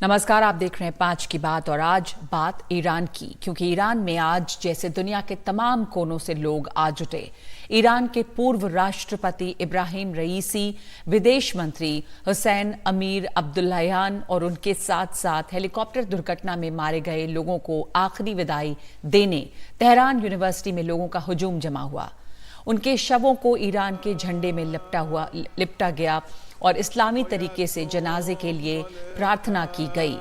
नमस्कार, आप देख रहे हैं 5 की बात और आज बात ईरान की, क्योंकि ईरान में आज जैसे दुनिया के तमाम कोनों से लोग आ जुटे। ईरान के पूर्व राष्ट्रपति इब्राहिम रईसी, विदेश मंत्री हुसैन अमीर अब्दुल्लाहियान और उनके साथ साथ हेलीकॉप्टर दुर्घटना में मारे गए लोगों को आखिरी विदाई देने तेहरान यूनिवर्सिटी में लोगों का हुजूम जमा हुआ। उनके शवों को ईरान के झंडे में लिपटा गया और इस्लामी तरीके से जनाजे के लिए प्रार्थना की गई।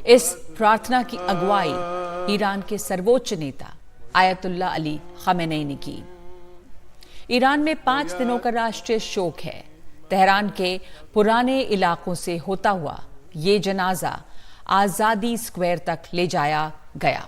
इस प्रार्थना की अगुवाई ईरान के सर्वोच्च नेता आयतुल्लाह अली खमेनेई ने की। ईरान में 5 दिनों का राष्ट्रीय शोक है। तेहरान के पुराने इलाकों से होता हुआ ये जनाजा आजादी स्क्वायर तक ले जाया गया।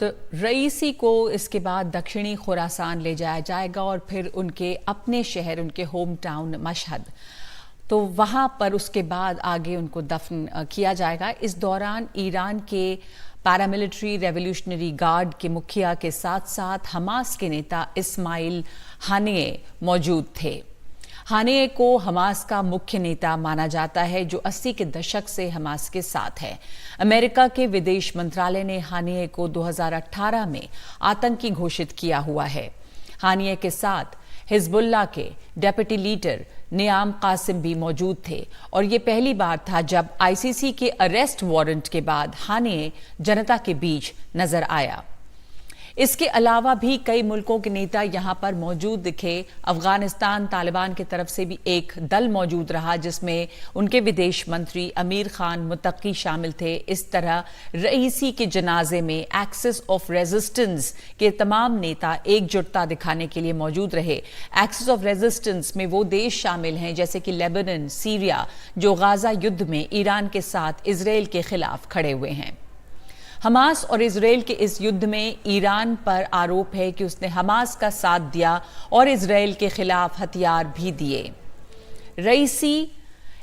तो रईसी को इसके बाद दक्षिणी खुरासान ले जाया जाएगा और फिर उनके अपने शहर, उनके होम टाउन मशहद, तो वहाँ पर उसके बाद आगे उनको दफन किया जाएगा। इस दौरान ईरान के पैरामिलिट्री रेवोल्यूशनरी गार्ड के मुखिया के साथ साथ हमास के नेता इस्माइल हानिये मौजूद थे। हानिये को हमास का मुख्य नेता माना जाता है, जो 80 के दशक से हमास के साथ है। अमेरिका के विदेश मंत्रालय ने हानिये को 2018 में आतंकी घोषित किया हुआ है। हानिये के साथ हिजबुल्लाह के डेप्यूटी लीडर नियाम कासिम भी मौजूद थे और ये पहली बार था जब आईसीसी के अरेस्ट वारंट के बाद हानिये जनता के बीच नजर आया। इसके अलावा भी कई मुल्कों के नेता यहां पर मौजूद दिखे। अफगानिस्तान तालिबान की तरफ से भी एक दल मौजूद रहा, जिसमें उनके विदेश मंत्री अमीर खान मुत्तकी शामिल थे। इस तरह रईसी के जनाजे में एक्सिस ऑफ रेजिस्टेंस के तमाम नेता एकजुटता दिखाने के लिए मौजूद रहे। एक्सिस ऑफ रेजिस्टेंस में वो देश शामिल हैं जैसे कि लेबनान, सीरिया, जो गाजा युद्ध में ईरान के साथ इजराइल के खिलाफ खड़े हुए हैं। हमास और इजराइल के इस युद्ध में ईरान पर आरोप है कि उसने हमास का साथ दिया और इजराइल के खिलाफ हथियार भी दिए। रईसी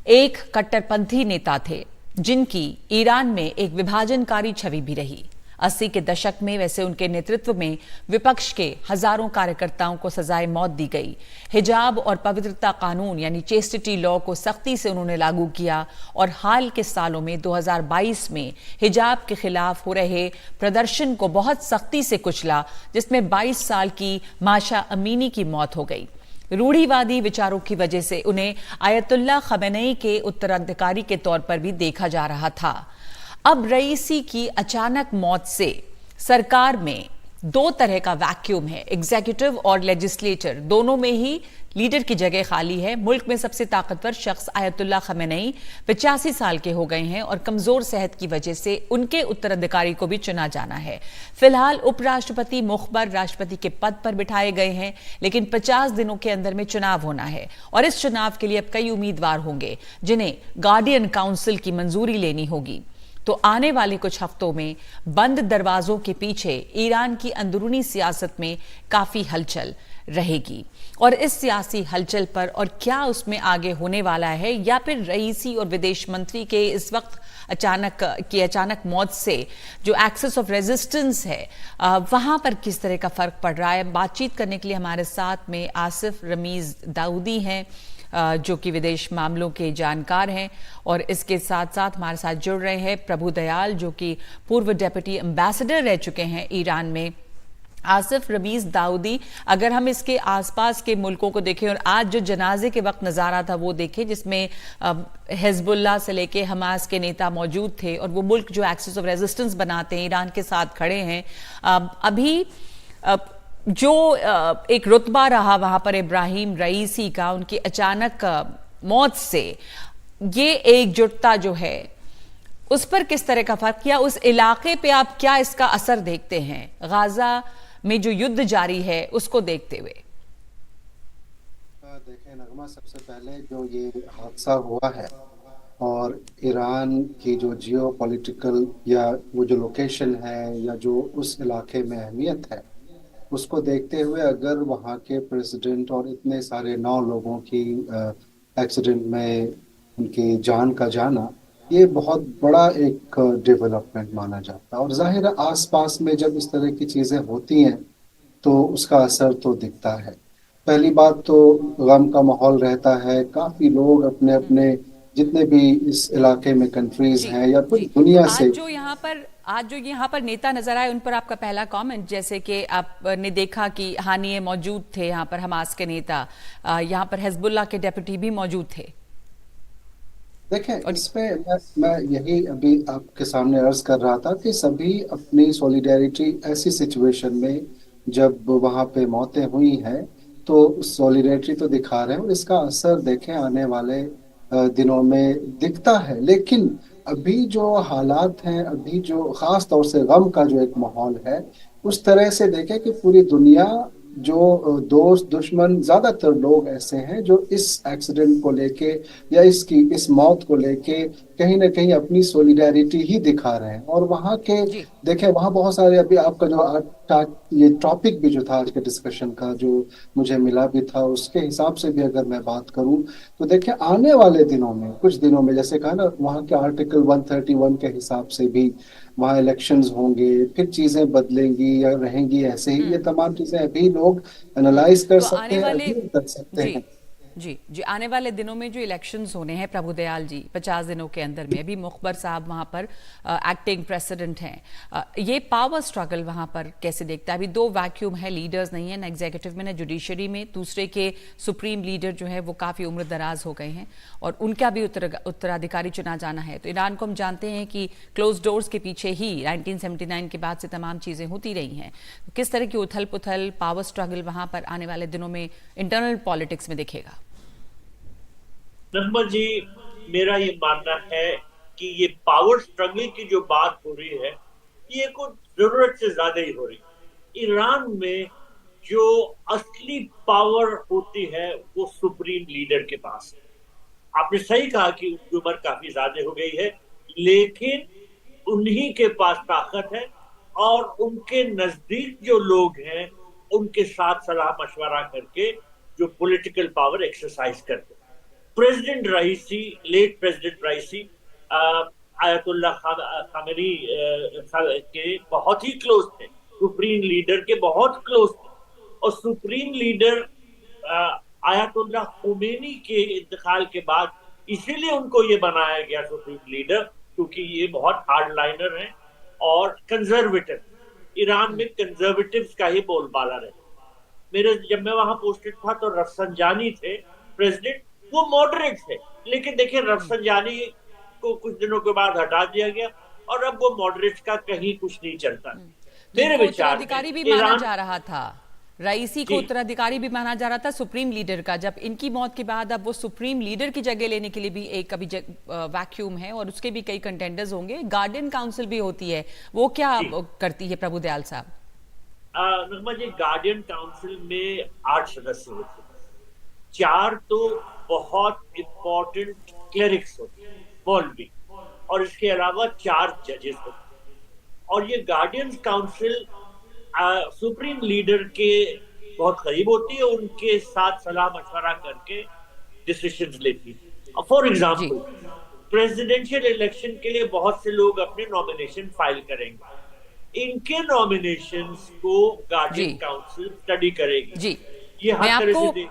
एक कट्टरपंथी नेता थे, जिनकी ईरान में एक विभाजनकारी छवि भी रही। 80 के दशक में वैसे उनके नेतृत्व में विपक्ष के हजारों कार्यकर्ताओं को सजाए मौत दी गई। हिजाब और पवित्रता कानून यानी चेस्टिटी लॉ को सख्ती से उन्होंने लागू किया और हाल के सालों में 2022 में हिजाब के खिलाफ हो रहे प्रदर्शन को बहुत सख्ती से कुचला, जिसमें 22 साल की माशा अमीनी की मौत हो गई। रूढ़िवादी विचारों की वजह से उन्हें आयतुल्लाह खमेनेई के उत्तराधिकारी के तौर पर भी देखा जा रहा था। अब रईसी की अचानक मौत से सरकार में 2 तरह का वैक्यूम है, एग्जीक्यूटिव और लेजिस्लेचर, दोनों में ही लीडर की जगह खाली है। मुल्क में सबसे ताकतवर शख्स आयतुल्लाह खमेनेई 85 साल के हो गए हैं और कमजोर सेहत की वजह से उनके उत्तराधिकारी को भी चुना जाना है। फिलहाल उपराष्ट्रपति मुखबर राष्ट्रपति के पद पर बिठाए गए हैं, लेकिन 50 दिनों के अंदर में चुनाव होना है और इस चुनाव के लिए अब कई उम्मीदवार होंगे, जिन्हें गार्डियन काउंसिल की मंजूरी लेनी होगी। तो आने वाले कुछ हफ्तों में बंद दरवाजों के पीछे ईरान की अंदरूनी सियासत में काफी हलचल रहेगी और इस सियासी हलचल पर और क्या उसमें आगे होने वाला है, या फिर रईसी और विदेश मंत्री के इस वक्त अचानक मौत से जो एक्सिस ऑफ रेजिस्टेंस है वहां पर किस तरह का फर्क पड़ रहा है। बातचीत करने के लिए हमारे साथ में आसिफ रमीज दाऊदी हैं, जो कि विदेश मामलों के जानकार हैं, और इसके साथ साथ हमारे साथ जुड़ रहे हैं प्रभु दयाल, जो कि पूर्व डेप्यूटी एम्बेसडर रह चुके हैं ईरान में। आसिफ रमीज दाऊदी, अगर हम इसके आसपास के मुल्कों को देखें और आज जो जनाजे के वक्त नजारा था वो देखें, जिसमें हिजबुल्लाह से लेके हमास के नेता मौजूद थे और वो मुल्क जो एक्सिस ऑफ रेजिस्टेंस बनाते हैं ईरान के साथ खड़े हैं, अभी जो एक रुतबा रहा वहां पर इब्राहिम रईसी का, उनकी अचानक मौत से ये एकजुटता जो है उस पर किस तरह का फर्क, या उस इलाके पे आप क्या इसका असर देखते हैं गाजा में जो युद्ध जारी है उसको देखते हुए? देखें नगमा, सबसे पहले जो ये हादसा हुआ है और ईरान की जो जियो पॉलिटिकल या वो जो लोकेशन है या जो उस इलाके में अहमियत है, उसको देखते हुए अगर वहाँ के प्रेसिडेंट और इतने सारे 9 लोगों की एक्सीडेंट में उनकी जान का जाना, ये बहुत बड़ा एक डेवलपमेंट माना जाता है। और जाहिर है आसपास में जब इस तरह की चीजें होती हैं तो उसका असर तो दिखता है। पहली बात तो गम का माहौल रहता है, काफी लोग अपने अपने जितने भी इस इलाके में कंट्रीज जी हैं या पूरी जी। तो दुनिया से। आज जो यहाँ पर नेता नजर आए, उन पर आपका पहला कमेंट, जैसे कि आपने देखा कि हानिये मौजूद थे यहाँ पर, हमास के नेता, यहाँ पर हिजबुल्लाह के डेप्यूटी भी मौजूद थे। देखें, और इसमें मैं यही अभी आपके सामने अर्ज कर रहा था कि सभी अपनी सॉलिडेरिटी ऐसी सिचुएशन में जब वहां पे मौतें हुई हैं तो सॉलिडेरिटी तो दिखा रहे हैं, और इसका असर देखें आने वाले दिनों में दिखता है। लेकिन अभी जो हालात हैं, अभी जो खास तौर से गम का जो एक माहौल है, उस तरह से देखें कि पूरी दुनिया जो दोस्त दुश्मन ज्यादातर लोग ऐसे हैं जो इस एक्सीडेंट को लेके या इस मौत को लेके कहीं ना कहीं अपनी सॉलिडेरिटी ही दिखा रहे हैं। और वहाँ के जी देखें, वहाँ बहुत सारे, अभी आपका जो ये टॉपिक भी जो था आज के डिस्कशन का, जो मुझे मिला भी था, उसके हिसाब से भी अगर मैं बात करूं तो देखें आने वाले दिनों में, कुछ दिनों में, जैसे कहा ना, वहाँ के आर्टिकल 131 के हिसाब से भी वहाँ इलेक्शंस होंगे, फिर चीजें बदलेंगी या रहेंगी ऐसे ही, ये तमाम चीजें अभी लोग एनालाइज कर तो सकते आने हैं, वाले अभी कर सकते जी हैं। जी आने वाले दिनों में जो इलेक्शंस होने हैं प्रभु दयाल जी, 50 दिनों के अंदर में, अभी मुखबर साहब वहां पर एक्टिंग प्रेसिडेंट हैं, ये पावर स्ट्रगल वहां पर कैसे देखता है? अभी दो वैक्यूम है, लीडर्स नहीं है, ना एग्जीक्यूटिव में ना जुडिशरी में। दूसरे के सुप्रीम लीडर जो है वो काफी उम्र दराज हो गए हैं और उनका भी उत्तराधिकारी चुना जाना है। तो ईरान को हम जानते हैं कि क्लोज डोर्स के पीछे ही 1979 के बाद से तमाम चीजें होती रही हैं। तो किस तरह की उथल पुथल, पावर स्ट्रगल वहां पर आने वाले दिनों में इंटरनल पॉलिटिक्स में दिखेगा? नजमा जी, मेरा ये मानना है कि ये पावर स्ट्रगल की जो बात हो रही है, ये कुछ जरूरत से ज्यादा ही हो रही है। ईरान में जो असली पावर होती है वो सुप्रीम लीडर के पास है। आपने सही कहा कि उनकी उम्र काफी ज्यादा हो गई है, लेकिन उन्हीं के पास ताकत है और उनके नजदीक जो लोग हैं उनके साथ सलाह मशवरा करके जो पॉलिटिकल पावर एक्सरसाइज करते हैं। प्रेसिडेंट रईसी, लेट प्रेसिडेंट रईसी आयतुल्लाह खामेनी के बहुत ही क्लोज थे, सुप्रीम लीडर के बहुत क्लोज थे। और सुप्रीम लीडर आयतुल्लाह खुमैनी के इंतकाल के बाद इसीलिए उनको ये बनाया गया सुप्रीम लीडर, क्योंकि ये बहुत हार्ड लाइनर है और कंजर्वेटिव। ईरान में कंजर्वेटिव्स का ही बोलबाला रहे। जब मैं वहां पोस्टेड था तो रफसंजानी थे प्रेसिडेंट, वो मॉडरेट थे। लेकिन देखिए, रफसंजानी को कुछ दिनों के बाद हटा दिया गया और अब वो मॉडरेट का कहीं कुछ नहीं चलता। मेरे विचार उत्तराधिकारी भी में माना ईरान जा रहा था, रईसी को उत्तराधिकारी भी माना जा रहा था सुप्रीम लीडर का। जब इनकी मौत के बाद अब वो सुप्रीम लीडर की जगह लेने के लिए भी एक अभी वैक्यूम है और उसके भी कई कंटेंडर्स होंगे। गार्डियन काउंसिल भी होती है, वो क्या करती है प्रभु दयाल साहब? नगमा जी, गार्डियन काउंसिल में 8 सदस्य होते हैं। 4 तो बहुत इंपॉर्टेंट क्लेरिक्स होते हैं, मौलवी, और इसके अलावा 4 जजेस होते हैं। और ये गार्डियन काउंसिल सुप्रीम लीडर के बहुत करीब होती है, उनके साथ सलाह मशवरा करके डिसीजंस लेती है। फॉर एग्जांपल, प्रेसिडेंशियल इलेक्शन के लिए बहुत से लोग अपने नॉमिनेशन फाइल करेंगे। इनके नॉमिनेशंस को गार्डियन काउंसिल स्टडी करेगी। जी, ये हर तरह से